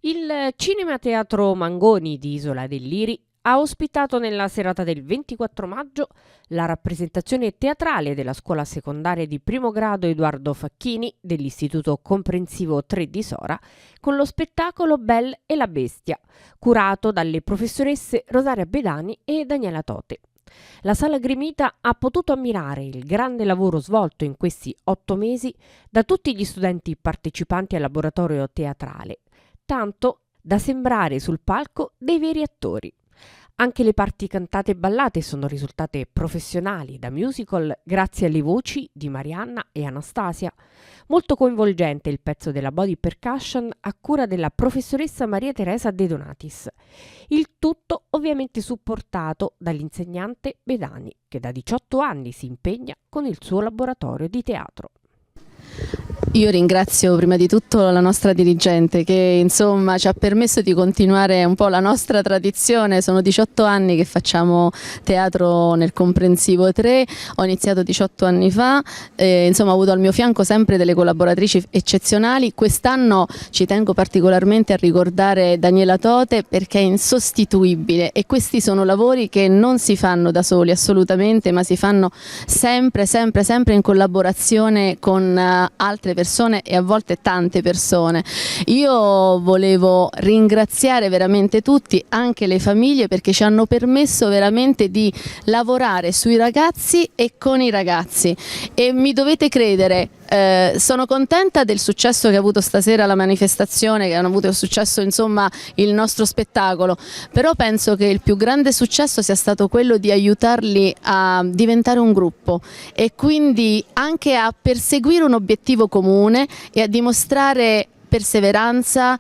Il Cinema Teatro Mangoni di Isola del Liri ha ospitato nella serata del 24 maggio la rappresentazione teatrale della scuola secondaria di primo grado Edoardo Facchini dell'Istituto Comprensivo 3 di Sora con lo spettacolo Belle e la Bestia, curato dalle professoresse Rosaria Bedani e Daniela Tote. La Sala Gremita ha potuto ammirare il grande lavoro svolto in questi 8 mesi da tutti gli studenti partecipanti al laboratorio teatrale, tanto da sembrare sul palco dei veri attori. Anche le parti cantate e ballate sono risultate professionali da musical grazie alle voci di Marianna e Anastasia. Molto coinvolgente il pezzo della body percussion a cura della professoressa Maria Teresa De Donatis. Il tutto ovviamente supportato dall'insegnante Bedani, che da 18 anni si impegna con il suo laboratorio di teatro. Io ringrazio prima di tutto la nostra dirigente che insomma ci ha permesso di continuare un po' la nostra tradizione. Sono 18 anni che facciamo teatro nel Comprensivo 3, ho iniziato 18 anni fa, insomma ho avuto al mio fianco sempre delle collaboratrici eccezionali. Quest'anno ci tengo particolarmente a ricordare Daniela Tote perché è insostituibile e questi sono lavori che non si fanno da soli assolutamente, ma si fanno sempre in collaborazione con altre persone e a volte tante persone. Io volevo ringraziare veramente tutti, anche le famiglie, perché ci hanno permesso veramente di lavorare sui ragazzi e con i ragazzi e mi dovete credere, sono contenta del successo che ha avuto stasera la manifestazione, che hanno avuto successo insomma il nostro spettacolo, però penso che il più grande successo sia stato quello di aiutarli a diventare un gruppo e quindi anche a perseguire un obiettivo comune e a dimostrare perseveranza,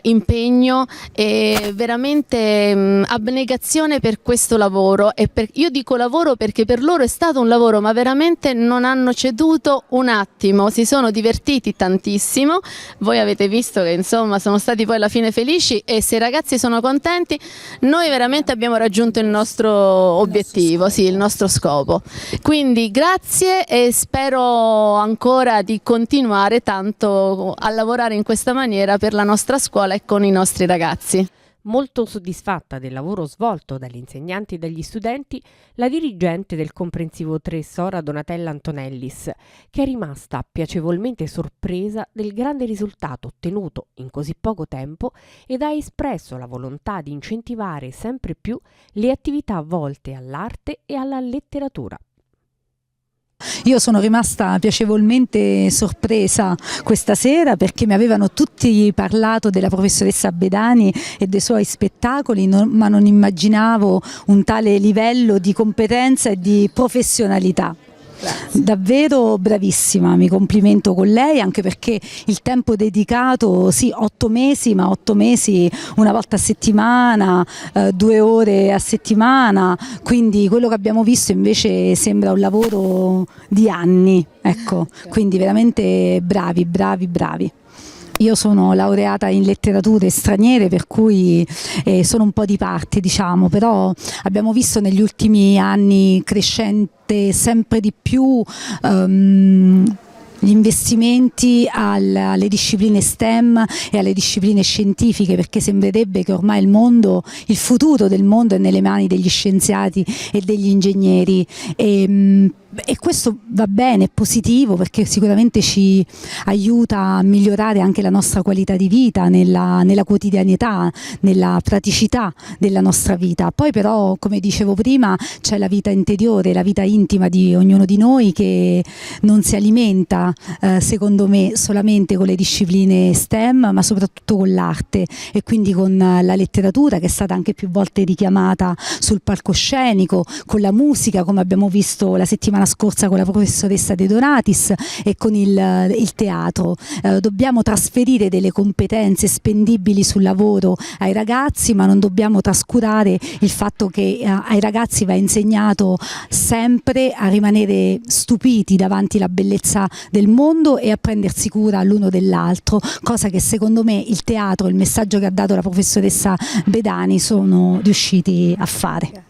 impegno e veramente abnegazione per questo lavoro. Io dico lavoro perché per loro è stato un lavoro, ma veramente non hanno ceduto un attimo, si sono divertiti tantissimo. Voi avete visto che insomma sono stati poi alla fine felici e se i ragazzi sono contenti noi veramente abbiamo raggiunto il nostro obiettivo, sì, il nostro scopo. Quindi grazie e spero ancora di continuare tanto a lavorare in questa maniera per la nostra scuola e con i nostri ragazzi. Molto soddisfatta del lavoro svolto dagli insegnanti e dagli studenti, la dirigente del Comprensivo 3 Sora Donatella Antonellis, che è rimasta piacevolmente sorpresa del grande risultato ottenuto in così poco tempo ed ha espresso la volontà di incentivare sempre più le attività volte all'arte e alla letteratura. Io sono rimasta piacevolmente sorpresa questa sera perché mi avevano tutti parlato della professoressa Bedani e dei suoi spettacoli, ma non immaginavo un tale livello di competenza e di professionalità. Grazie. Davvero bravissima, mi complimento con lei anche perché il tempo dedicato, sì, 8 mesi, ma 8 mesi una volta a settimana, 2 ore a settimana, quindi quello che abbiamo visto invece sembra un lavoro di anni, ecco, quindi veramente bravi. Io sono laureata in letterature straniere, per cui sono un po' di parte, diciamo, però abbiamo visto negli ultimi anni crescente sempre di più gli investimenti alle discipline STEM e alle discipline scientifiche, perché sembrerebbe che ormai il futuro del mondo è nelle mani degli scienziati e degli ingegneri e questo va bene, è positivo perché sicuramente ci aiuta a migliorare anche la nostra qualità di vita nella quotidianità, nella praticità della nostra vita. Poi però, come dicevo prima, c'è la vita interiore, la vita intima di ognuno di noi che non si alimenta secondo me solamente con le discipline STEM, ma soprattutto con l'arte e quindi con la letteratura, che è stata anche più volte richiamata sul palcoscenico, con la musica, come abbiamo visto la settimana scorsa con la professoressa De Donatis, e con il teatro. Dobbiamo trasferire delle competenze spendibili sul lavoro ai ragazzi, ma non dobbiamo trascurare il fatto che ai ragazzi va insegnato sempre a rimanere stupiti davanti alla bellezza del mondo e a prendersi cura l'uno dell'altro, cosa che secondo me il teatro, il messaggio che ha dato la professoressa Bedani, sono riusciti a fare.